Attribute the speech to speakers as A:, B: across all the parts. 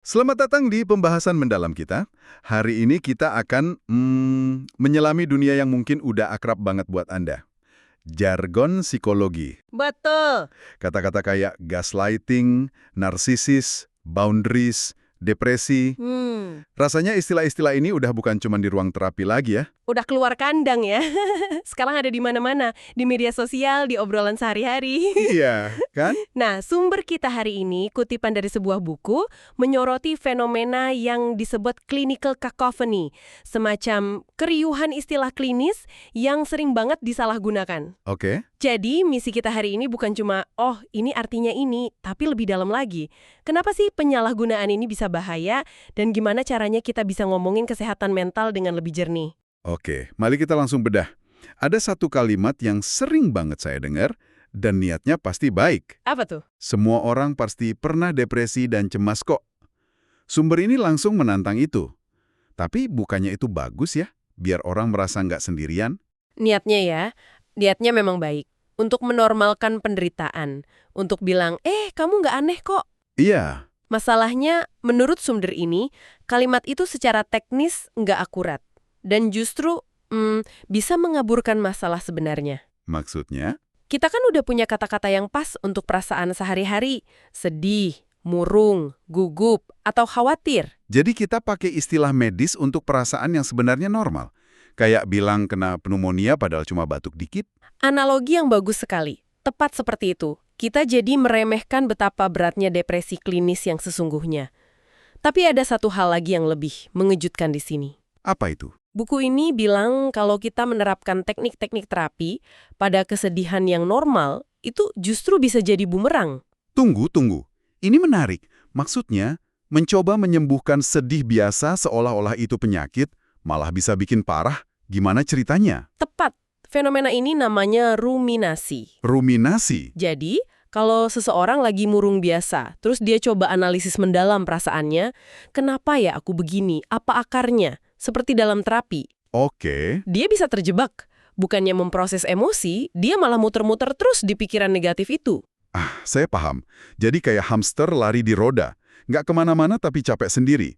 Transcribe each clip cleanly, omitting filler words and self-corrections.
A: Selamat datang di pembahasan mendalam kita. Hari ini kita akan menyelami dunia yang mungkin udah akrab banget buat Anda. Jargon psikologi.
B: Betul.
A: Kata-kata kayak gaslighting, narsisis, boundaries, depresi. Rasanya istilah-istilah ini udah bukan cuma di ruang terapi lagi ya.
B: Udah keluar kandang ya. Sekarang ada di mana-mana, di media sosial, di obrolan sehari-hari.
A: Iya, kan?
B: Nah, sumber kita hari ini kutipan dari sebuah buku menyoroti fenomena yang disebut clinical cacophony, semacam keriuhan istilah klinis yang sering banget disalahgunakan.
A: Oke.
B: Jadi, misi kita hari ini bukan cuma, oh ini artinya ini, tapi lebih dalam lagi. Kenapa sih penyalahgunaan ini bisa bahaya, dan gimana caranya kita bisa ngomongin kesehatan mental dengan lebih jernih?
A: Oke, mari kita langsung bedah. Ada satu kalimat yang sering banget saya dengar, dan niatnya pasti baik.
B: Apa tuh?
A: Semua orang pasti pernah depresi dan cemas kok. Sumber ini langsung menantang itu. Tapi bukannya itu bagus ya, biar orang merasa nggak sendirian?
B: Niatnya memang baik. Untuk menormalkan penderitaan. Untuk bilang, kamu nggak aneh kok.
A: Iya,
B: Masalahnya, menurut sumber ini, kalimat itu secara teknis nggak akurat. Dan justru bisa mengaburkan masalah sebenarnya.
A: maksudnya?
B: Kita kan udah punya kata-kata yang pas untuk perasaan sehari-hari. Sedih, murung, gugup, atau khawatir.
A: Jadi kita pakai istilah medis untuk perasaan yang sebenarnya normal. Kayak bilang kena pneumonia padahal cuma batuk dikit.
B: Analogi yang bagus sekali. Tepat seperti itu. Kita jadi meremehkan betapa beratnya depresi klinis yang sesungguhnya. Tapi ada satu hal lagi yang lebih mengejutkan di sini.
A: Apa itu?
B: Buku ini bilang kalau kita menerapkan teknik-teknik terapi pada kesedihan yang normal, itu justru bisa jadi bumerang.
A: Tunggu. Ini menarik. Maksudnya, mencoba menyembuhkan sedih biasa seolah-olah itu penyakit, malah bisa bikin parah. Gimana ceritanya?
B: Tepat. Fenomena ini namanya ruminasi.
A: Ruminasi.
B: Jadi, kalau seseorang lagi murung biasa, terus dia coba analisis mendalam perasaannya, kenapa ya aku begini? Apa akarnya? Seperti dalam terapi.
A: Oke.
B: Dia bisa terjebak. Bukannya memproses emosi, dia malah muter-muter terus di pikiran negatif itu.
A: Saya paham. Jadi kayak hamster lari di roda. Nggak kemana-mana tapi capek sendiri.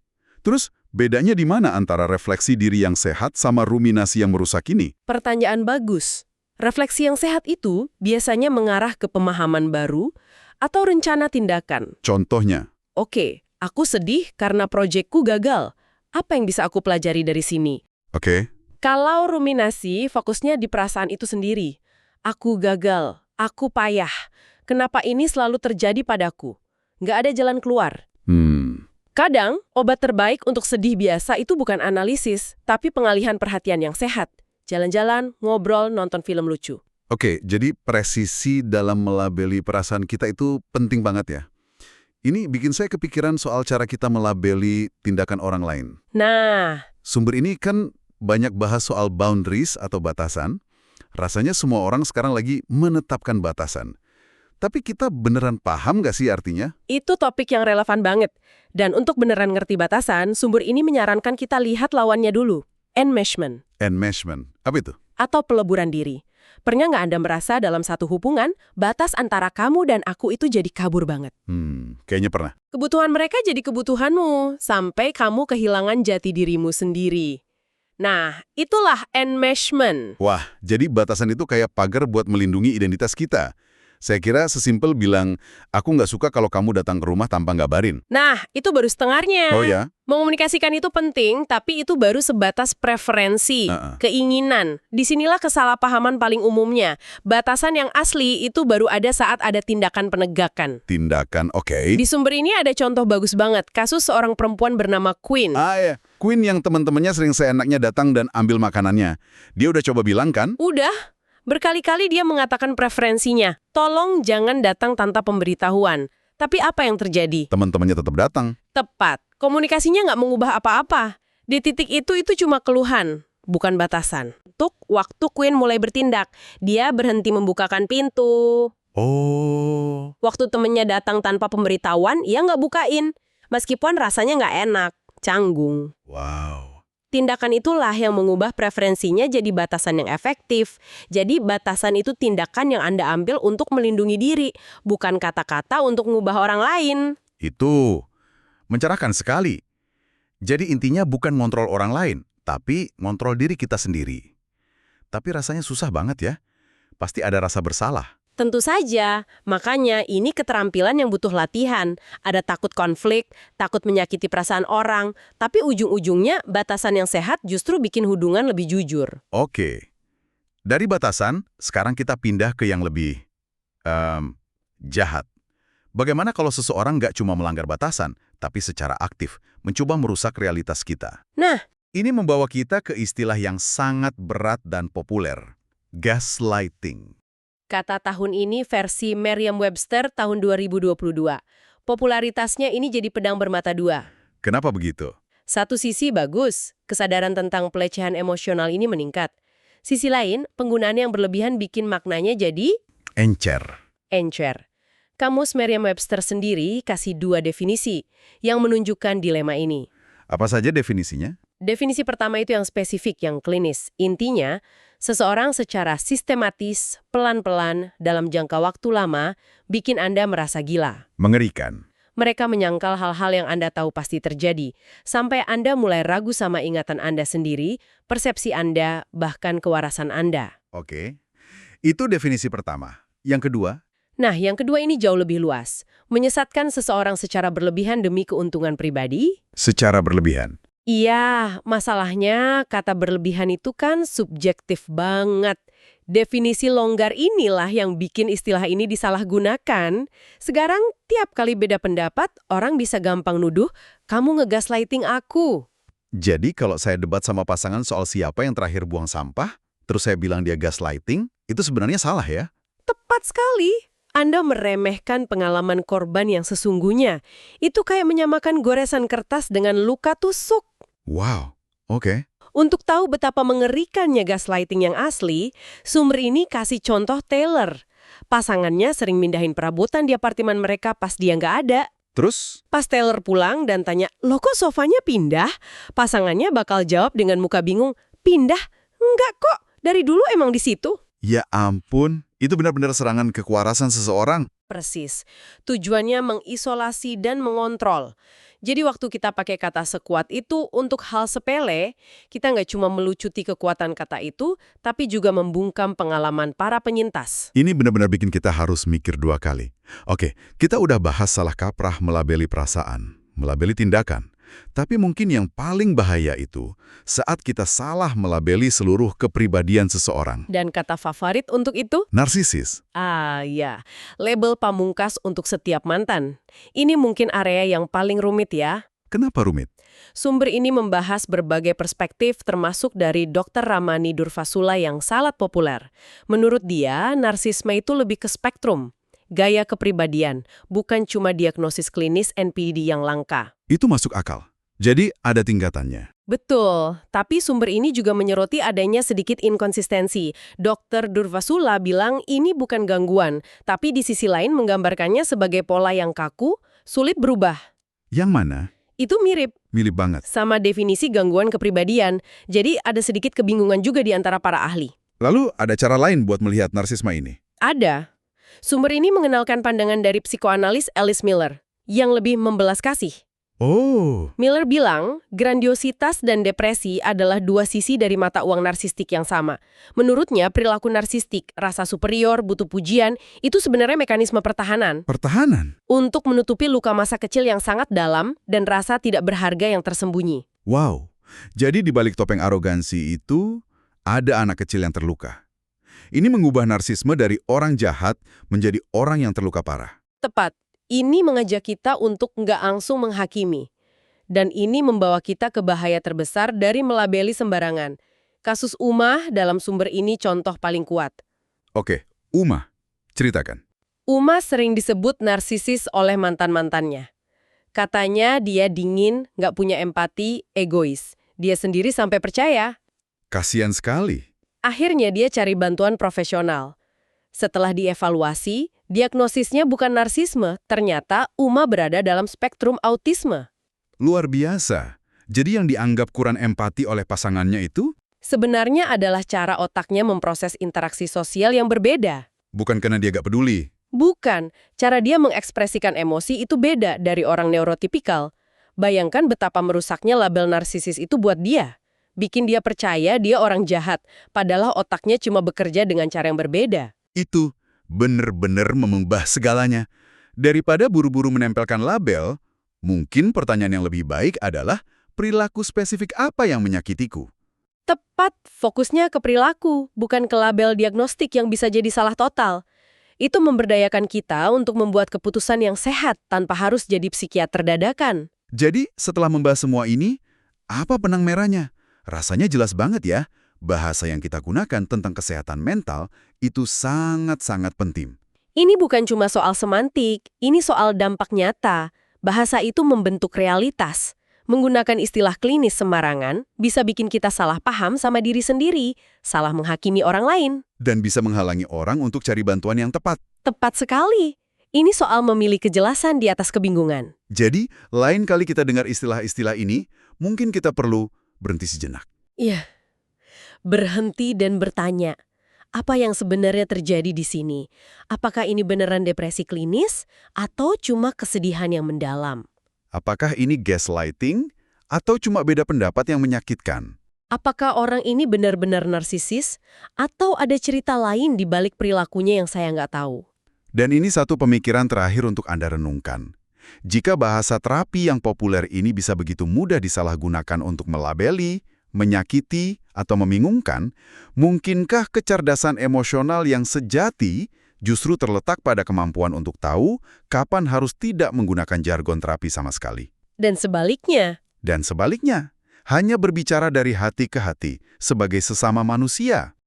A: Terus, bedanya di mana antara refleksi diri yang sehat sama ruminasi yang merusak ini?
B: Pertanyaan bagus. Refleksi yang sehat itu biasanya mengarah ke pemahaman baru atau rencana tindakan.
A: Contohnya,
B: Oke, aku sedih karena proyekku gagal. Apa yang bisa aku pelajari dari sini?
A: oke?
B: Kalau ruminasi, fokusnya di perasaan itu sendiri. Aku gagal, aku payah. Kenapa ini selalu terjadi padaku? Nggak ada jalan keluar. Kadang, obat terbaik untuk sedih biasa itu bukan analisis, tapi pengalihan perhatian yang sehat. Jalan-jalan, ngobrol, nonton film lucu.
A: Oke, jadi presisi dalam melabeli perasaan kita itu penting banget ya. Ini bikin saya kepikiran soal cara kita melabeli tindakan orang lain.
B: Nah,
A: Sumber ini kan banyak bahas soal boundaries atau batasan. Rasanya semua orang sekarang lagi menetapkan batasan. Tapi kita beneran paham nggak sih artinya?
B: itu topik yang relevan banget. Dan untuk beneran ngerti batasan, sumber ini menyarankan kita lihat lawannya dulu. Enmeshment,
A: Enmeshment. Apa itu?
B: atau peleburan diri. Pernah nggak Anda merasa dalam satu hubungan, batas antara kamu dan aku itu jadi kabur banget?
A: Kayaknya pernah.
B: Kebutuhan mereka jadi kebutuhanmu, sampai kamu kehilangan jati dirimu sendiri. Nah, itulah enmeshment.
A: Wah, jadi batasan itu kayak pagar buat melindungi identitas kita. Saya kira sesimpel bilang, aku nggak suka kalau kamu datang ke rumah tanpa ngabarin.
B: Nah, itu baru setengahnya.
A: Oh ya?
B: Mengomunikasikan itu penting, tapi itu baru sebatas preferensi, keinginan. Disinilah kesalahpahaman paling umumnya. Batasan yang asli itu baru ada saat ada tindakan penegakan.
A: Tindakan, oke.
B: Di sumber ini ada contoh bagus banget, kasus seorang perempuan bernama Queen.
A: Ya. Queen yang teman-temannya sering seenaknya datang dan ambil makanannya. Dia udah coba bilang kan?
B: Udah, berkali-kali dia mengatakan preferensinya. Tolong jangan datang tanpa pemberitahuan. Tapi apa yang terjadi?
A: Teman-temannya tetap datang.
B: Tepat. Komunikasinya nggak mengubah apa-apa. Di titik itu cuma keluhan, bukan batasan. Waktu Queen mulai bertindak, dia berhenti membukakan pintu.
A: Oh.
B: Waktu temennya datang tanpa pemberitahuan, ia nggak bukain. Meskipun rasanya nggak enak, canggung.
A: Wow.
B: Tindakan itulah yang mengubah preferensinya jadi batasan yang efektif. Jadi batasan itu tindakan yang Anda ambil untuk melindungi diri, bukan kata-kata untuk mengubah orang lain.
A: Itu.
C: Mencerahkan sekali. Jadi intinya bukan ngontrol orang lain, tapi ngontrol diri kita sendiri. Tapi rasanya susah banget ya. Pasti ada rasa bersalah.
B: Tentu saja, makanya ini keterampilan yang butuh latihan. Ada takut konflik, takut menyakiti perasaan orang, tapi ujung-ujungnya batasan yang sehat justru bikin hubungan lebih jujur.
C: Oke. Dari batasan, sekarang kita pindah ke yang lebih jahat. Bagaimana kalau seseorang nggak cuma melanggar batasan, tapi secara aktif mencoba merusak realitas kita?
B: Nah,
C: Ini membawa kita ke istilah yang sangat berat dan populer, gaslighting.
B: kata tahun ini versi Merriam-Webster tahun 2022. Popularitasnya ini jadi pedang bermata dua.
C: Kenapa begitu?
B: Satu sisi bagus, kesadaran tentang pelecehan emosional ini meningkat. Sisi lain, penggunaan yang berlebihan bikin maknanya jadi
C: Encer.
B: encer. Kamus Merriam-Webster sendiri kasih 2 definisi yang menunjukkan dilema ini.
C: Apa saja definisinya?
B: Definisi pertama itu yang spesifik, yang klinis. Intinya, seseorang secara sistematis, pelan-pelan, dalam jangka waktu lama, bikin Anda merasa gila.
C: Mengerikan.
B: Mereka menyangkal hal-hal yang Anda tahu pasti terjadi, sampai Anda mulai ragu sama ingatan Anda sendiri, persepsi Anda, bahkan kewarasan Anda.
C: Oke. Itu definisi pertama. Yang kedua?
B: Nah, yang kedua ini jauh lebih luas. Menyesatkan seseorang secara berlebihan demi keuntungan pribadi.
C: Secara berlebihan.
B: Iya, masalahnya kata berlebihan itu kan subjektif banget. Definisi longgar inilah yang bikin istilah ini disalahgunakan. Sekarang tiap kali beda pendapat, orang bisa gampang nuduh, kamu ngegaslighting aku.
C: Jadi kalau saya debat sama pasangan soal siapa yang terakhir buang sampah, terus saya bilang dia gaslighting, itu sebenarnya salah ya?
B: Tepat sekali. Anda meremehkan pengalaman korban yang sesungguhnya. Itu kayak menyamakan goresan kertas dengan luka tusuk.
C: Wow, oke.
B: Untuk tahu betapa mengerikannya gaslighting yang asli, sumber ini kasih contoh Taylor. Pasangannya sering mindahin perabotan di apartemen mereka pas dia nggak ada.
C: Terus?
B: Pas Taylor pulang dan tanya, loh kok sofanya pindah? Pasangannya bakal jawab dengan muka bingung, pindah? Enggak kok, dari dulu emang di situ.
C: Ya ampun, itu benar-benar serangan kewarasan seseorang.
B: Persis. Tujuannya mengisolasi dan mengontrol. Jadi waktu kita pakai kata sekuat itu untuk hal sepele, kita nggak cuma melucuti kekuatan kata itu, tapi juga membungkam pengalaman para penyintas.
C: Ini benar-benar bikin kita harus mikir 2 kali. Oke, kita udah bahas salah kaprah melabeli perasaan, melabeli tindakan. Tapi mungkin yang paling bahaya itu saat kita salah melabeli seluruh kepribadian seseorang.
B: Dan kata favorit untuk itu?
C: Narsisis.
B: Ah, ya. Label pamungkas untuk setiap mantan. Ini mungkin area yang paling rumit ya.
C: Kenapa rumit?
B: Sumber ini membahas berbagai perspektif termasuk dari Dr. Ramani Durvasula yang sangat populer. Menurut dia, narsisme itu lebih ke spektrum. Gaya kepribadian, bukan cuma diagnosis klinis NPD yang langka.
C: Itu masuk akal. Jadi ada tingkatannya.
B: Betul, tapi sumber ini juga menyoroti adanya sedikit inkonsistensi. Dr. Durvasula bilang ini bukan gangguan, tapi di sisi lain menggambarkannya sebagai pola yang kaku, sulit berubah.
C: Yang mana?
B: Itu mirip
C: Mirip banget.
B: sama definisi gangguan kepribadian, jadi ada sedikit kebingungan juga di antara para ahli.
C: Lalu ada cara lain buat melihat narsisme ini?
B: Ada. Sumber ini mengenalkan pandangan dari psikoanalis Alice Miller, yang lebih membelas kasih.
C: Oh,
B: Miller bilang, grandiositas dan depresi adalah 2 sisi dari mata uang narsistik yang sama. Menurutnya, perilaku narsistik, rasa superior, butuh pujian, itu sebenarnya mekanisme pertahanan.
C: pertahanan.
B: Untuk menutupi luka masa kecil yang sangat dalam dan rasa tidak berharga yang tersembunyi.
C: Wow. Jadi di balik topeng arogansi itu ada anak kecil yang terluka. Ini mengubah narsisme dari orang jahat menjadi orang yang terluka parah.
B: Tepat. Ini mengajak kita untuk nggak langsung menghakimi. Dan ini membawa kita ke bahaya terbesar dari melabeli sembarangan. Kasus Uma dalam sumber ini contoh paling kuat.
C: Oke, Uma, ceritakan.
B: Uma sering disebut narsisis oleh mantan-mantannya. Katanya dia dingin, nggak punya empati, egois. Dia sendiri sampai percaya.
C: Kasian sekali.
B: Akhirnya dia cari bantuan profesional. Setelah dievaluasi, diagnosisnya bukan narsisme, ternyata Uma berada dalam spektrum autisme.
C: Luar biasa. Jadi yang dianggap kurang empati oleh pasangannya itu
B: Sebenarnya adalah cara otaknya memproses interaksi sosial yang berbeda.
C: bukan karena dia gak peduli.
B: Bukan, cara dia mengekspresikan emosi itu beda dari orang neurotipikal. Bayangkan betapa merusaknya label narsisis itu buat dia. Bikin dia percaya dia orang jahat, padahal otaknya cuma bekerja dengan cara yang berbeda.
C: Itu benar-benar mengubah segalanya. Daripada buru-buru menempelkan label, mungkin pertanyaan yang lebih baik adalah perilaku spesifik apa yang menyakitiku?
B: Tepat, fokusnya ke perilaku, bukan ke label diagnostik yang bisa jadi salah total. Itu memberdayakan kita untuk membuat keputusan yang sehat tanpa harus jadi psikiater dadakan.
C: Jadi, setelah membahas semua ini, apa benang merahnya? Rasanya jelas banget ya, bahasa yang kita gunakan tentang kesehatan mental itu sangat-sangat penting.
B: Ini bukan cuma soal semantik, ini soal dampak nyata. Bahasa itu membentuk realitas. Menggunakan istilah klinis sembarangan bisa bikin kita salah paham sama diri sendiri, salah menghakimi orang lain.
C: Dan bisa menghalangi orang untuk cari bantuan yang tepat.
B: Tepat sekali. Ini soal memilih kejelasan di atas kebingungan.
C: Jadi, lain kali kita dengar istilah-istilah ini, mungkin kita perlu berhenti sejenak.
B: Iya. Berhenti dan bertanya, apa yang sebenarnya terjadi di sini? Apakah ini beneran depresi klinis atau cuma kesedihan yang mendalam?
C: Apakah ini gaslighting atau cuma beda pendapat yang menyakitkan?
B: Apakah orang ini benar-benar narsisis atau ada cerita lain di balik perilakunya yang saya nggak tahu?
C: Dan ini satu pemikiran terakhir untuk Anda renungkan. Jika bahasa terapi yang populer ini bisa begitu mudah disalahgunakan untuk melabeli, menyakiti, atau membingungkan, mungkinkah kecerdasan emosional yang sejati justru terletak pada kemampuan untuk tahu kapan harus tidak menggunakan jargon terapi sama sekali?
B: Dan sebaliknya,
C: Dan sebaliknya, hanya berbicara dari hati ke hati sebagai sesama manusia.